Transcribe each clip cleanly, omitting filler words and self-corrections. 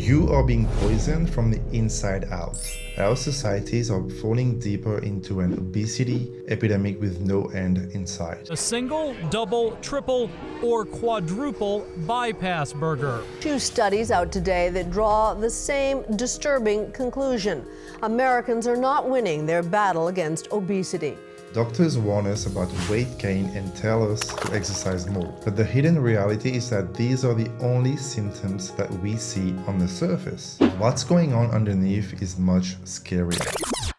You are being poisoned from the inside out. Our societies are falling deeper into an obesity epidemic with no end in sight. A single, double, triple, or quadruple bypass burger. 2 studies out today that draw the same disturbing conclusion. Americans are not winning their battle against obesity. Doctors warn us about weight gain and tell us to exercise more. But the hidden reality is that these are the only symptoms that we see on the surface. What's going on underneath is much scarier.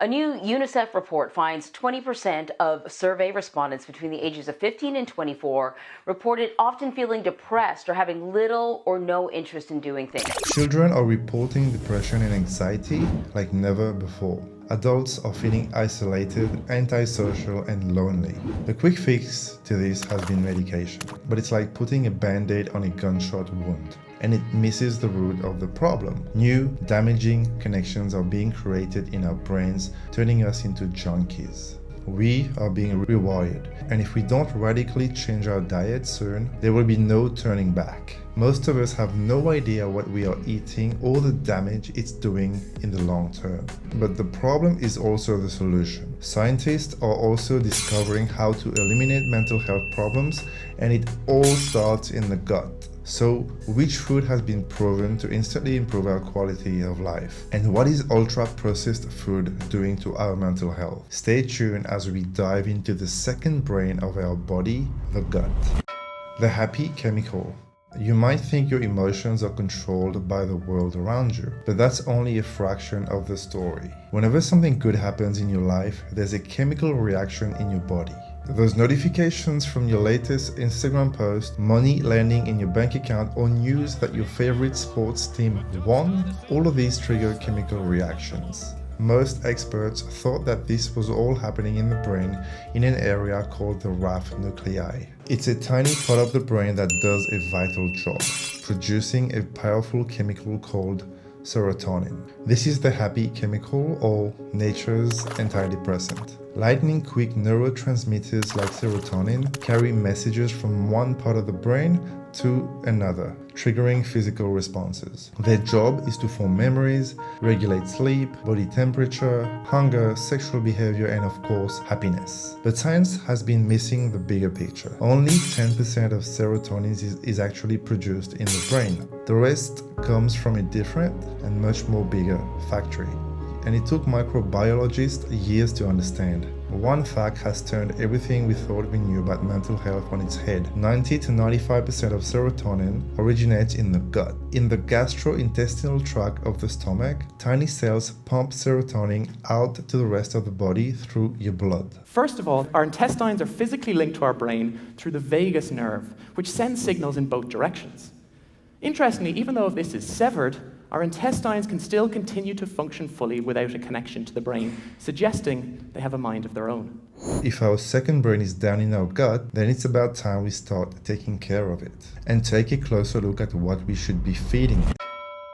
A new UNICEF report finds 20% of survey respondents between the ages of 15 and 24 reported often feeling depressed or having little or no interest in doing things. Children are reporting depression and anxiety like never before. Adults are feeling isolated, antisocial, and lonely. The quick fix to this has been medication, but it's like putting a band-aid on a gunshot wound, and it misses the root of the problem. New, damaging connections are being created in our brains, turning us into junkies. We are being rewired, and if we don't radically change our diet soon, there will be no turning back. Most of us have no idea what we are eating or the damage it's doing in the long term. But the problem is also the solution. Scientists are also discovering how to eliminate mental health problems, and it all starts in the gut. So, which food has been proven to instantly improve our quality of life? And what is ultra-processed food doing to our mental health? Stay tuned as we dive into the second brain of our body, the gut. The happy chemical. You might think your emotions are controlled by the world around you, but that's only a fraction of the story. Whenever something good happens in your life, there's a chemical reaction in your body. Those notifications from your latest Instagram post, money landing in your bank account, or news that your favorite sports team won, all of these trigger chemical reactions. Most experts thought that this was all happening in the brain in an area called the RAF nuclei. It's a tiny part of the brain that does a vital job, producing a powerful chemical called serotonin. This is the happy chemical, or nature's antidepressant. Lightning quick neurotransmitters like serotonin carry messages from one part of the brain to another, triggering physical responses. Their job is to form memories, regulate sleep, body temperature, hunger, sexual behavior, and of course, happiness. But science has been missing the bigger picture. Only 10% of serotonin is actually produced in the brain. The rest comes from a different and much more bigger factory. And it took microbiologists years to understand. One fact has turned everything we thought we knew about mental health on its head. 90 to 95% of serotonin originates in the gut. In the gastrointestinal tract of the stomach, tiny cells pump serotonin out to the rest of the body through your blood. First of all, our intestines are physically linked to our brain through the vagus nerve, which sends signals in both directions. Interestingly, even though this is severed, our intestines can still continue to function fully without a connection to the brain, suggesting they have a mind of their own. If our second brain is down in our gut, then it's about time we start taking care of it and take a closer look at what we should be feeding it.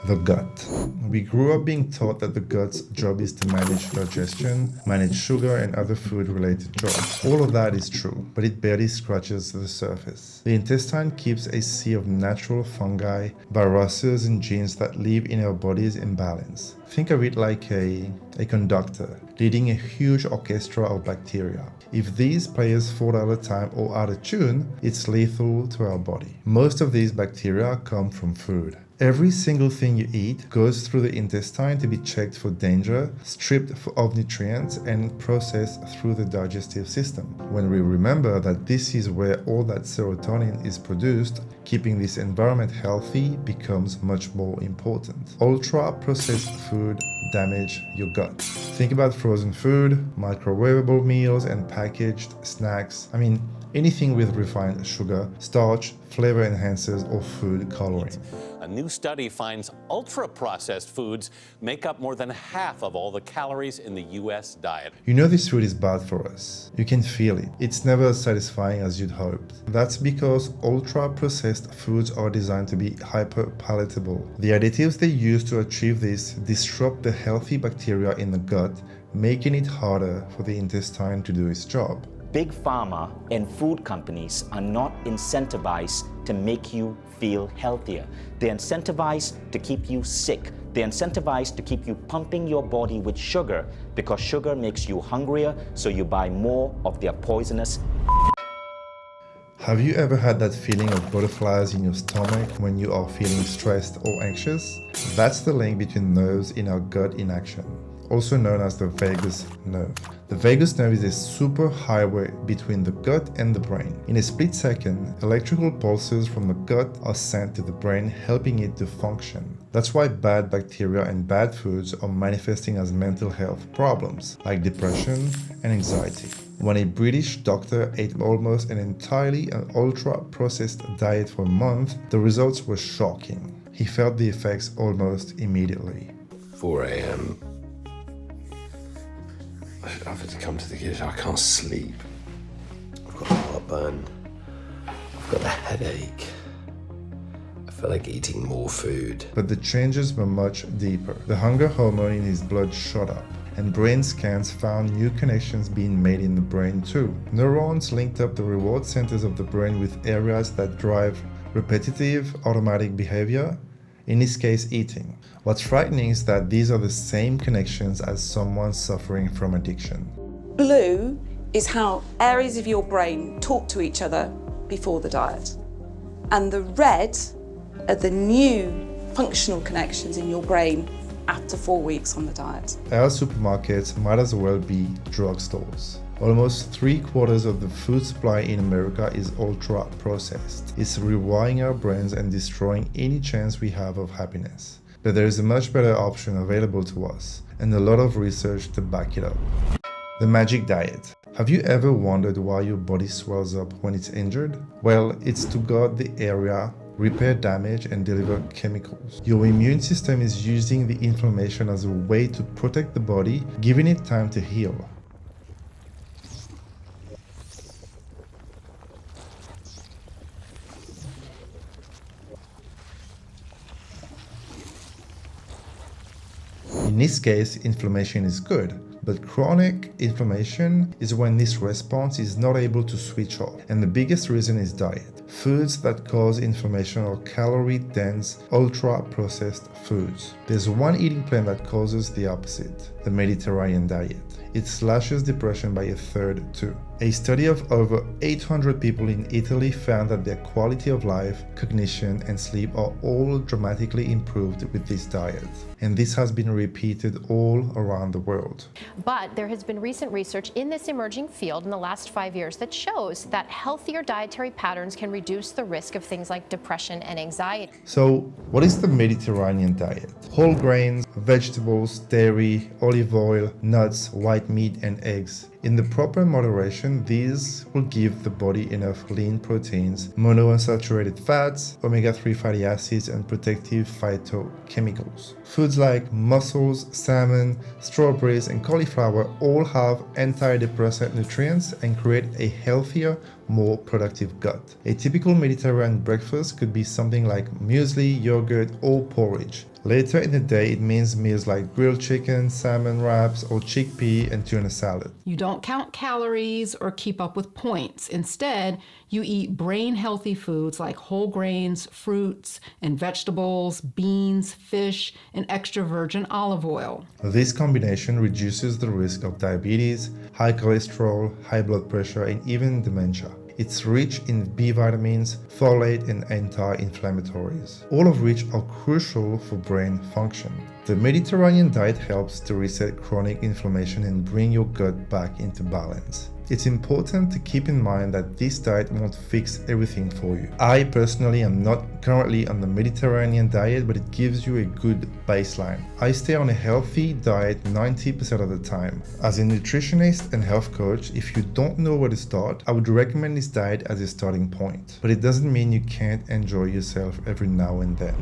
The gut. We grew up being taught that the gut's job is to manage digestion, manage sugar, and other food-related jobs. All of that is true, but it barely scratches the surface. The intestine keeps a sea of natural fungi, viruses, and genes that live in our bodies in balance. Think of it like a conductor leading a huge orchestra of bacteria. If these players fall out of time or out of tune, it's lethal to our body. Most of these bacteria come from food. Every single thing you eat goes through the intestine to be checked for danger, stripped of nutrients, and processed through the digestive system. When we remember that this is where all that serotonin is produced, keeping this environment healthy becomes much more important. Ultra-processed food damage your gut. Think about frozen food, microwavable meals, and packaged snacks. Anything with refined sugar, starch, flavor enhancers, or food coloring. A new study finds ultra-processed foods make up more than half of all the calories in the U.S. diet. You know this food is bad for us. You can feel it. It's never as satisfying as you'd hoped. That's because ultra-processed foods are designed to be hyper-palatable. The additives they use to achieve this disrupt the healthy bacteria in the gut, making it harder for the intestine to do its job. Big pharma and food companies are not incentivized to make you feel healthier. They're incentivized to keep you sick. They're incentivized to keep you pumping your body with sugar because sugar makes you hungrier, so you buy more of their poisonous. Have you ever had that feeling of butterflies in your stomach when you are feeling stressed or anxious? That's the link between nerves in our gut in action, also known as the vagus nerve. The vagus nerve is a super highway between the gut and the brain. In a split second, electrical pulses from the gut are sent to the brain, helping it to function. That's why bad bacteria and bad foods are manifesting as mental health problems, like depression and anxiety. When a British doctor ate almost an entirely ultra-processed diet for a month, the results were shocking. He felt the effects almost immediately. 4 a.m. I've had to come to the kitchen. I can't sleep. I've got heartburn. I've got a headache. I feel like eating more food. But the changes were much deeper. The hunger hormone in his blood shot up, and brain scans found new connections being made in the brain too. Neurons linked up the reward centers of the brain with areas that drive repetitive, automatic behavior, in this case eating. What's frightening is that these are the same connections as someone suffering from addiction. Blue is how areas of your brain talk to each other before the diet. And the red are the new functional connections in your brain after 4 weeks on the diet. Our supermarkets might as well be drugstores. Almost 3/4 of the food supply in America is ultra-processed. It's rewiring our brains and destroying any chance we have of happiness. But there is a much better option available to us, and a lot of research to back it up. The magic diet. Have you ever wondered why your body swells up when it's injured? Well, it's to guard the area, repair damage, and deliver chemicals. Your immune system is using the inflammation as a way to protect the body, giving it time to heal. In this case, inflammation is good, but chronic inflammation is when this response is not able to switch off, and the biggest reason is diet. Foods that cause inflammation are calorie-dense, ultra-processed foods. There's one eating plan that causes the opposite, the Mediterranean diet. It slashes depression by 1/3 too. A study of over 800 people in Italy found that their quality of life, cognition, and sleep are all dramatically improved with this diet. And this has been repeated all around the world. But there has been recent research in this emerging field in the last 5 years that shows that healthier dietary patterns can reduce the risk of things like depression and anxiety. So, what is the Mediterranean diet? Whole grains, vegetables, dairy, olive oil, nuts, white meat, and eggs. In the proper moderation, these will give the body enough lean proteins, monounsaturated fats, omega-3 fatty acids, and protective phytochemicals. Foods like mussels, salmon, strawberries, and cauliflower all have antidepressant nutrients and create a healthier, more productive gut. A typical Mediterranean breakfast could be something like muesli, yogurt, or porridge. Later in the day, it means meals like grilled chicken, salmon wraps, or chickpea and tuna salad. You don't count calories or keep up with points. Instead, you eat brain-healthy foods like whole grains, fruits, and vegetables, beans, fish, and extra virgin olive oil. This combination reduces the risk of diabetes, high cholesterol, high blood pressure, and even dementia. It's rich in B vitamins, folate, and anti-inflammatories, all of which are crucial for brain function. The Mediterranean diet helps to reset chronic inflammation and bring your gut back into balance. It's important to keep in mind that this diet won't fix everything for you. I personally am not currently on the Mediterranean diet, but it gives you a good baseline. I stay on a healthy diet 90% of the time. As a nutritionist and health coach, if you don't know where to start, I would recommend this diet as a starting point. But it doesn't mean you can't enjoy yourself every now and then.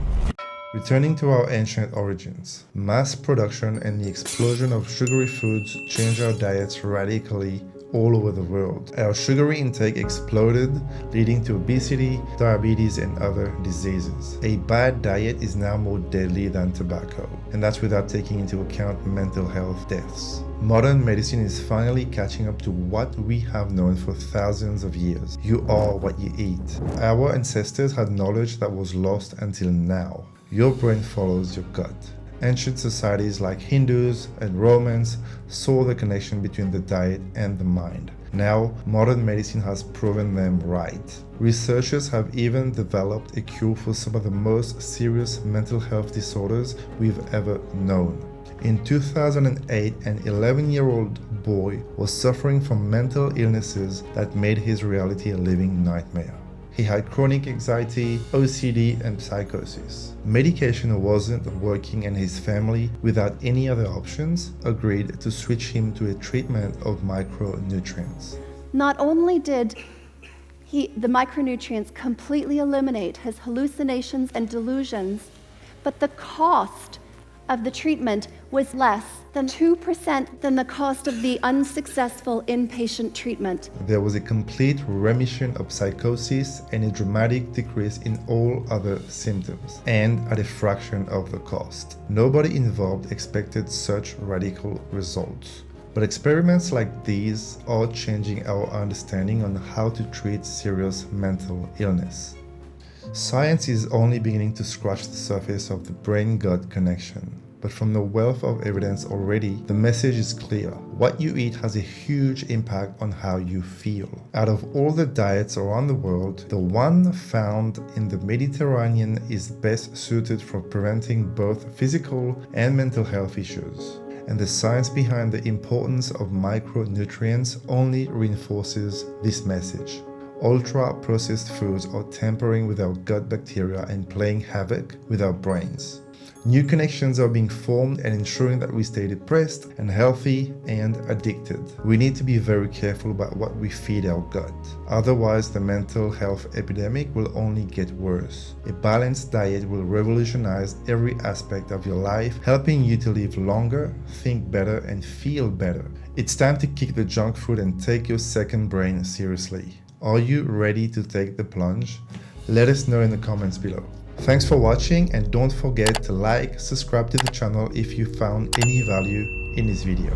Returning to our ancient origins, mass production and the explosion of sugary foods changed our diets radically all over the world. Our sugary intake exploded, leading to obesity, diabetes, and other diseases. A bad diet is now more deadly than tobacco, and that's without taking into account mental health deaths. Modern medicine is finally catching up to what we have known for thousands of years. You are what you eat. Our ancestors had knowledge that was lost until now. Your brain follows your gut. Ancient societies like Hindus and Romans saw the connection between the diet and the mind. Now, modern medicine has proven them right. Researchers have even developed a cure for some of the most serious mental health disorders we've ever known. In 2008, an 11-year-old boy was suffering from mental illnesses that made his reality a living nightmare. He had chronic anxiety, OCD, and psychosis. Medication wasn't working, and his family, without any other options, agreed to switch him to a treatment of micronutrients. Not only did the micronutrients completely eliminate his hallucinations and delusions, but the cost of the treatment was less than 2% than the cost of the unsuccessful inpatient treatment. There was a complete remission of psychosis and a dramatic decrease in all other symptoms, and at a fraction of the cost. Nobody involved expected such radical results. But experiments like these are changing our understanding on how to treat serious mental illness. Science is only beginning to scratch the surface of the brain-gut connection. But from the wealth of evidence already, the message is clear. What you eat has a huge impact on how you feel. Out of all the diets around the world, the one found in the Mediterranean is best suited for preventing both physical and mental health issues. And the science behind the importance of micronutrients only reinforces this message. Ultra-processed foods are tampering with our gut bacteria and playing havoc with our brains. New connections are being formed and ensuring that we stay depressed and healthy and addicted. We need to be very careful about what we feed our gut. Otherwise, the mental health epidemic will only get worse. A balanced diet will revolutionize every aspect of your life, helping you to live longer, think better, and feel better. It's time to kick the junk food and take your second brain seriously. Are you ready to take the plunge? Let us know in the comments below. Thanks for watching, and don't forget to like, subscribe to the channel if you found any value in this video.